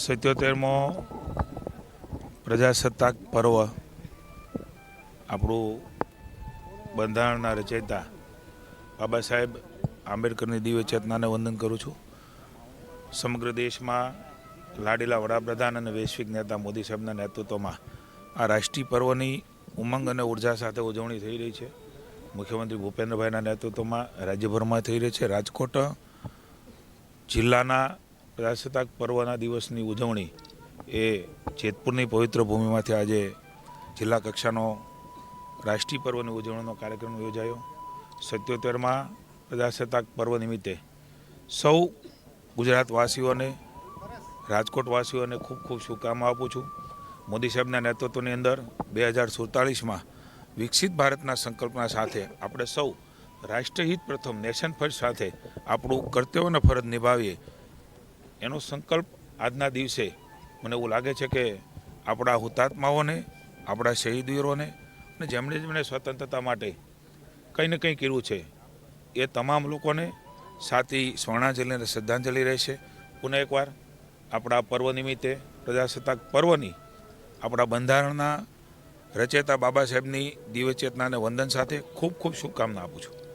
77મો પ્રજાસત્તાક પર્વ આપણું બંધારણના રચયિતા બાબા સાહેબ આંબેડકરની દિવ્ય ચેતનાને વંદન કરું છું. સમગ્ર દેશમાં લાડીલા વડાપ્રધાન અને વૈશ્વિક નેતા મોદી સાહેબના નેતૃત્વમાં આ રાષ્ટ્રીય પર્વની ઉમંગ અને ઉર્જા સાથે ઉજવણી થઈ રહી છે. મુખ્યમંત્રી ભૂપેન્દ્રભાઈના નેતૃત્વમાં રાજ્યભરમાં થઈ રહી છે. રાજકોટ જિલ્લાના પ્રજાસત્તાક પર્વના દિવસની ઉજવણી એ જેતપુરની પવિત્ર ભૂમિમાંથી આજે જિલ્લા કક્ષાનો રાષ્ટ્રીય પર્વની ઉજવણીનો કાર્યક્રમ યોજાયો. 77મા પ્રજાસત્તાક પર્વ નિમિત્તે સૌ ગુજરાતવાસીઓને, રાજકોટવાસીઓને ખૂબ ખૂબ શુભકામના આપું છું. મોદી સાહેબના નેતૃત્વની અંદર 2047માં વિકસિત ભારતના સંકલ્પના સાથે આપણે સૌ રાષ્ટ્રહિત પ્રથમ, નેશન ફર્સ્ટ સાથે આપણું કર્તવ્ય અને ફરજ નિભાવીએ એનો સંકલ્પ આજના દિવસે મને એવું લાગે છે કે આપણા હુતાત્માઓને, આપણા શહીદવીરોને અને જેમણે સ્વતંત્રતા માટે કંઈ ને કંઈ કર્યું છે એ તમામ લોકોને સાચી સ્વર્ણાંજલિ અને શ્રદ્ધાંજલિ રહેશે. પુનઃ એકવાર આપણા પર્વ નિમિત્તે પ્રજાસત્તાક પર્વની આપણા બંધારણના રચયિતા બાબા સાહેબની દિવ્ય ચેતનાને વંદન સાથે ખૂબ ખૂબ શુભકામના આપું છું.